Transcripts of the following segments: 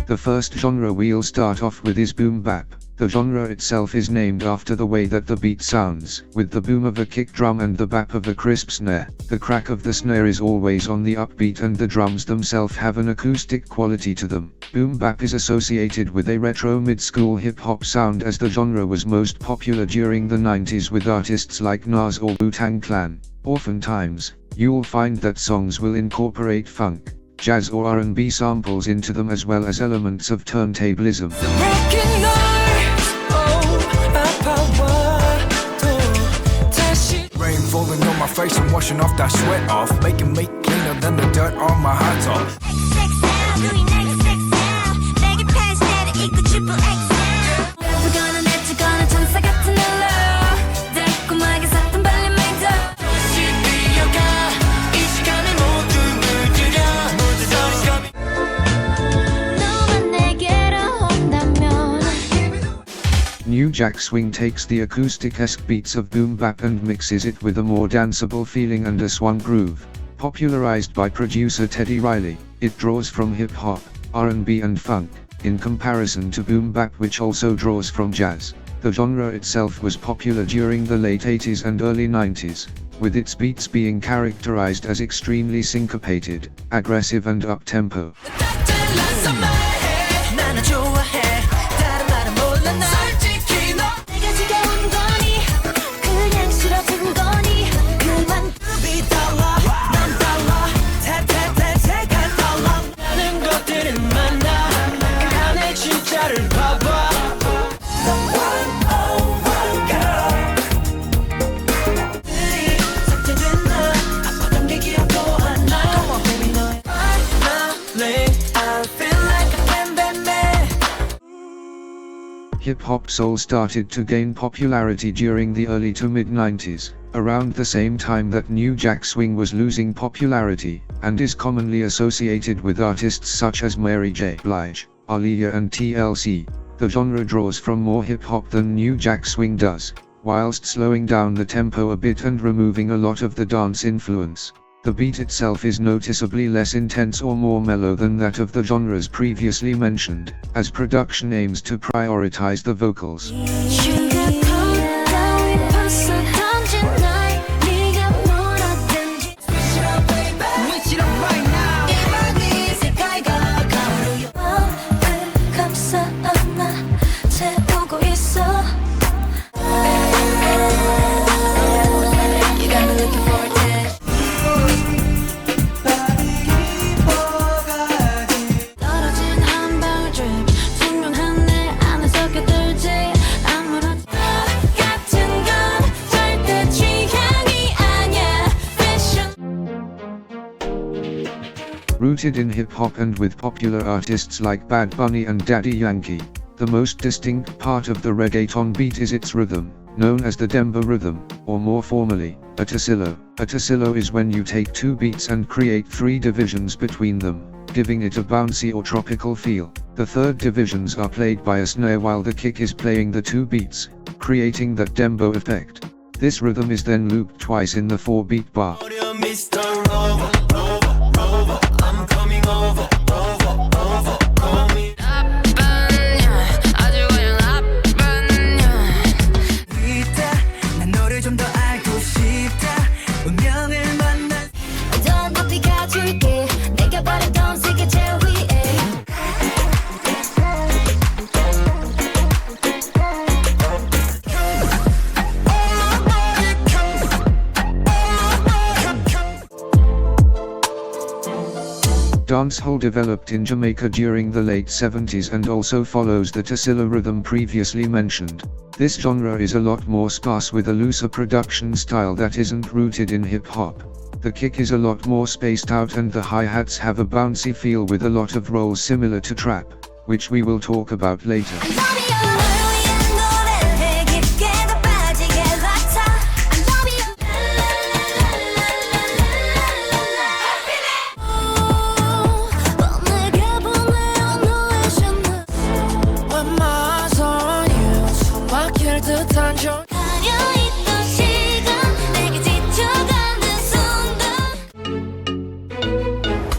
The first genre we'll start off with is boom bap. The genre itself is named after the way that the beat sounds, with the boom of a kick drum and the bap of a crisp snare. The crack of the snare is always on the upbeat and the drums themselves have an acoustic quality to them. Boom bap is associated with a retro mid-school hip-hop sound, as the genre was most popular during the 90s with artists like Nas or Wu-Tang Clan. Oftentimes, you'll find that songs will incorporate funk, jazz or R&B samples into them, as well as elements of turntablism. Rain falling on my face, I'm washing off that sweat off, making me cleaner than the dirt on my hot top. New Jack Swing takes the acoustic-esque beats of boom bap and mixes it with a more danceable feeling and a swung groove. Popularized by producer Teddy Riley, it draws from hip-hop, R&B and funk, in comparison to boom bap, which also draws from jazz. The genre itself was popular during the late 80s and early 90s, with its beats being characterized as extremely syncopated, aggressive and up-tempo. Hip-hop soul started to gain popularity during the early to mid-90s, around the same time that New Jack Swing was losing popularity, and is commonly associated with artists such as Mary J. Blige, Aaliyah and TLC. The genre draws from more hip-hop than New Jack Swing does, whilst slowing down the tempo a bit and removing a lot of the dance influence. The beat itself is noticeably less intense or more mellow than that of the genres previously mentioned, as production aims to prioritize the vocals. Rooted in hip-hop and with popular artists like Bad Bunny and Daddy Yankee, the most distinct part of the reggaeton beat is its rhythm, known as the dembow rhythm, or more formally, a tasillo. A tasillo is when you take two beats and create three divisions between them, giving it a bouncy or tropical feel. The third divisions are played by a snare while the kick is playing the two beats, creating that dembow effect. This rhythm is then looped twice in the 4-beat bar. Dancehall developed in Jamaica during the late 70s and also follows the tasillo rhythm previously mentioned. This genre is a lot more sparse with a looser production style that isn't rooted in hip-hop. The kick is a lot more spaced out and the hi-hats have a bouncy feel with a lot of rolls similar to trap, which we will talk about later.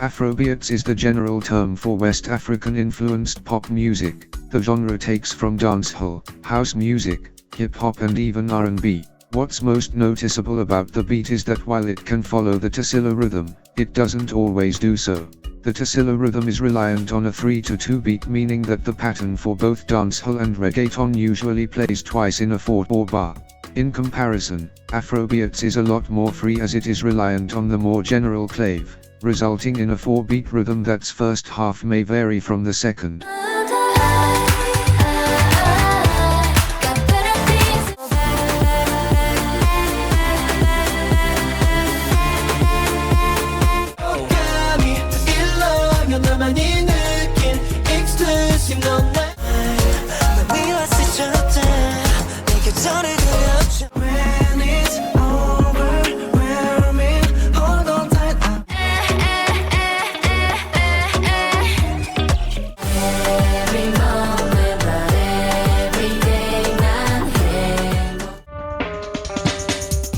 Afrobeats is the general term for West African-influenced pop music. The genre takes from dancehall, house music, hip-hop and even R&B. What's most noticeable about the beat is that while it can follow the Tassilo rhythm, it doesn't always do so. The Tassilo rhythm is reliant on a 3-2 beat, meaning that the pattern for both dancehall and reggaeton usually plays twice in a 4/4 bar. In comparison, Afrobeats is a lot more free as it is reliant on the more general clave, resulting in a 4-beat rhythm that's first half may vary from the second.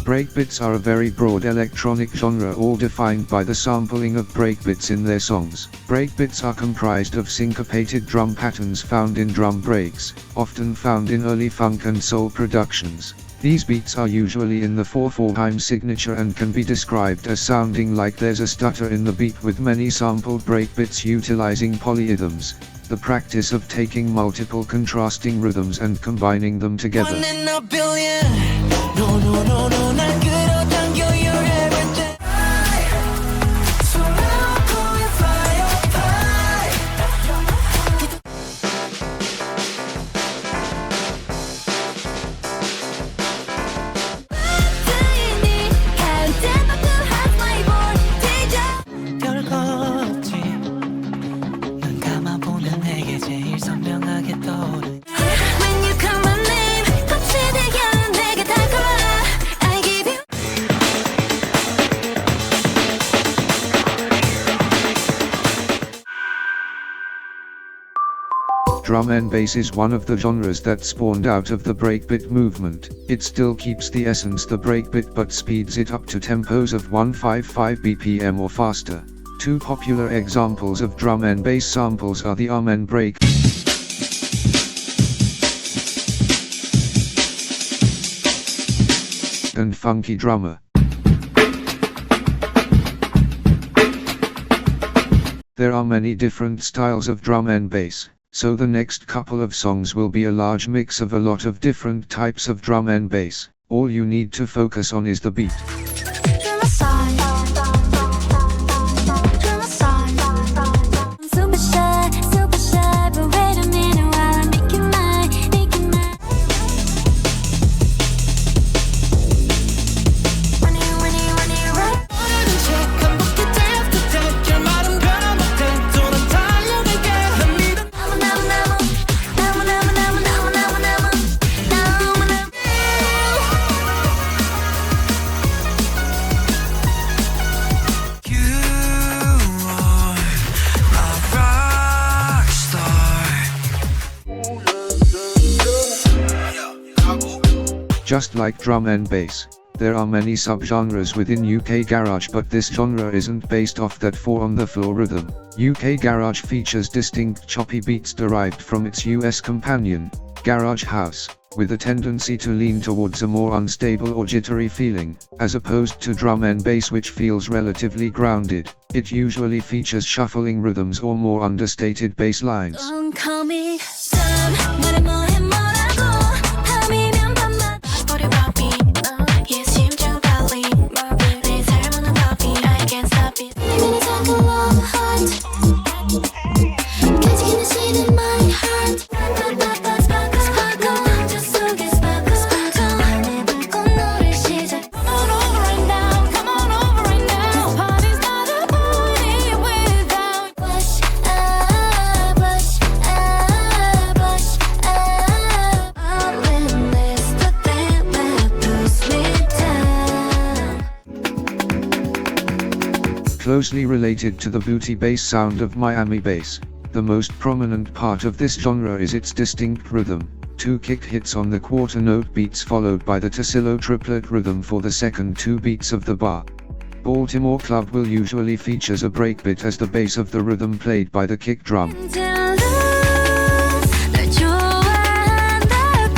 Breakbeats are a very broad electronic genre, all defined by the sampling of breakbeats in their songs. Breakbeats are comprised of syncopated drum patterns found in drum breaks, often found in early funk and soul productions. These beats are usually in the 4/4 time signature and can be described as sounding like there's a stutter in the beat, with many sampled breakbeats utilizing polyrhythms, the practice of taking multiple contrasting rhythms and combining them together. One in a billion. No, no, no, no, not good. I'll thank you, you're everything. So I'll call you fire. 별거 없지. 눈 감아보면 내게 제일 선명하게 떠오르. When you call my name, 꽃이 되면 내게 다가와. I give you. Drum and bass is one of the genres that spawned out of the breakbeat movement. It still keeps the essence the breakbeat but speeds it up to tempos of 155 BPM or faster. Two popular examples of drum and bass samples are the Amen break and Funky Drummer. There are many different styles of drum and bass, so the next couple of songs will be a large mix of a lot of different types of drum and bass. All you need to focus on is the beat. Just like drum and bass, there are many subgenres within UK garage, but this genre isn't based off that 4-on-the-floor rhythm. UK garage features distinct choppy beats derived from its US companion, garage house, with a tendency to lean towards a more unstable or jittery feeling, as opposed to drum and bass, which feels relatively grounded. It usually features shuffling rhythms or more understated bass lines. Don't call me dumb. 나를 뭐해 뭐라고 밤이면 밤만 버려봐비. Yeah, 심장 빨리 내 삶은 커피. I can't stop it. 내면이 자꾸 love heart. 가지기는 싫은 my heart. Sparkle, sparkle. 저 속에 sparkle, sparkle. 안에 불꽃놀이 시작. Come on over right now. Come on over right now. Party's not a party without blush. Blush. Blush. I'm in this, the thing that pulls me down. Closely related to the booty bass sound of Miami bass, the most prominent part of this genre is its distinct rhythm, 2 kick hits on the quarter note beats followed by the Tassilo triplet rhythm for the second 2 beats of the bar. Baltimore club will usually features a breakbeat as the base of the rhythm played by the kick drum. 널 좋아한다고.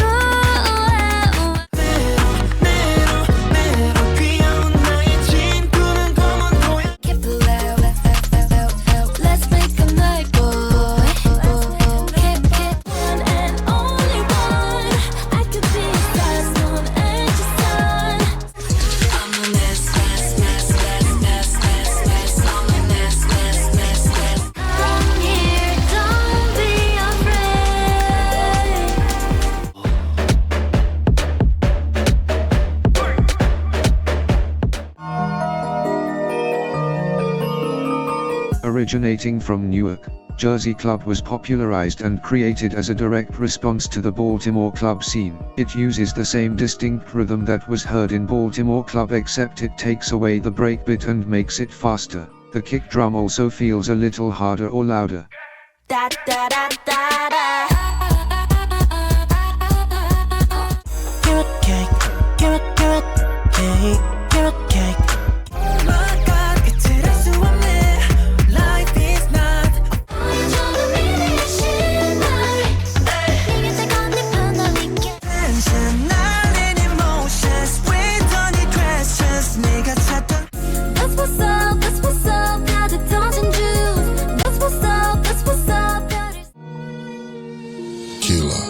Keep it low, let's make a night, boy. Keep one and only one. I could be as known as your son. I'm a mess. I'm a mess. I'm here, don't be Originating from Newark, Jersey club was popularized and created as a direct response to the Baltimore club scene. It uses the same distinct rhythm that was heard in Baltimore club, except it takes away the breakbeat and makes it faster. The kick drum also feels a little harder or louder. Da da da da da. Carrot cake. Oh my God, 이틀할 수 없네. Life is not. 좀 미리신 날. 네게 뜨거운 네 반올림게. Tension, 날린 emotions, with only questions. 네가 찾던. That's what's up. 가득 던진 juice. That's what's up. Killer.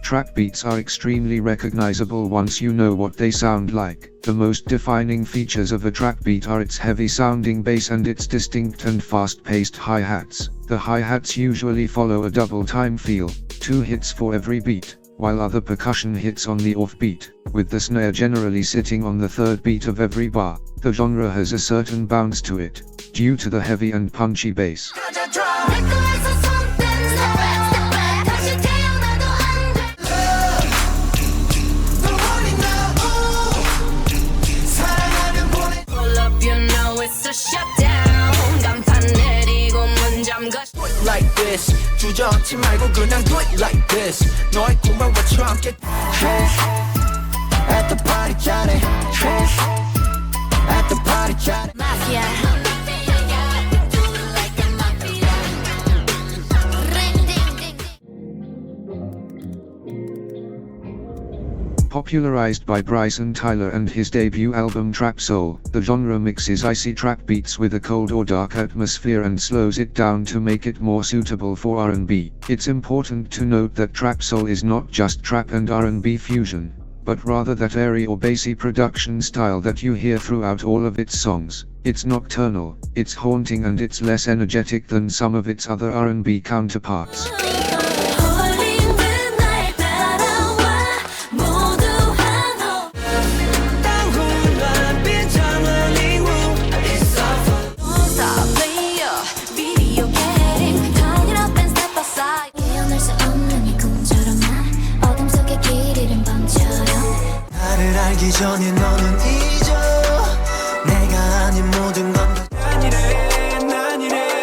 Trap beats are extremely recognizable once you know what they sound like. The most defining features of a trap beat are its heavy sounding bass and its distinct and fast-paced hi-hats. The hi-hats usually follow a double time feel, 2 hits for every beat, while other percussion hits on the off-beat, with the snare generally sitting on the third beat of every bar. The genre has a certain bounce to it, due to the heavy and punchy bass. 내꺼에서 손 뗀 step back. 다시 태어나도 안 돼. Pull up, you know it's a shutdown. 간판 내리고 문 잠가. Like this, 주저앉지 말고 그냥 do it like this. 너의 꿈을 외쳐 함께. At the party Johnny. At the party Johnny. Mafia. Popularized by Bryson Tyler and his debut album Trap Soul, the genre mixes icy trap beats with a cold or dark atmosphere and slows it down to make it more suitable for R&B. It's important to note that Trap Soul is not just trap and R&B fusion, but rather that airy or bassy production style that you hear throughout all of its songs. It's nocturnal, it's haunting, and it's less energetic than some of its other R&B counterparts. 나를 알기 전에 너는 잊어. 내가 아닌 모든 건 다 난 이래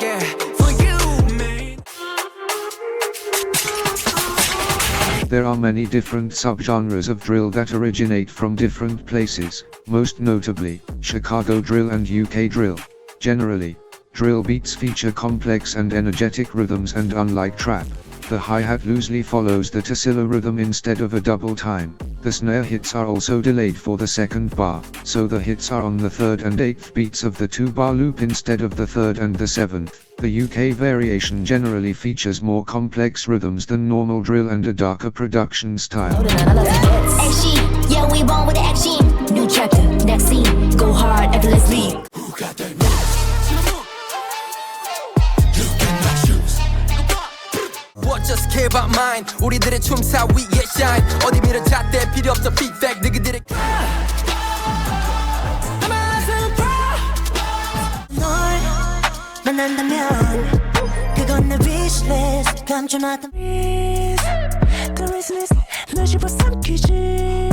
yeah, for you man. There are many different subgenres of drill that originate from different places, most notably, Chicago drill and UK drill. Generally, drill beats feature complex and energetic rhythms, and unlike trap, the hi-hat loosely follows the Tassilo rhythm instead of a double time. The snare hits are also delayed for the second bar, so the hits are on the 3rd and 8th beats of the 2-bar loop instead of the 3rd and the 7th. The UK variation generally features more complex rhythms than normal drill and a darker production style. Action, yeah, we born with the action. New chapter, next scene, go hard, effortlessly. Who got that move? Look at my shoes. What just care about mine? 우리들의 춤사 위에 shine. 어디 밀어 잣대 필요 없어 feedback 너희들의 널 만난다면 그건 내 wishlist 감춰놨던 The restless 널 집어삼키지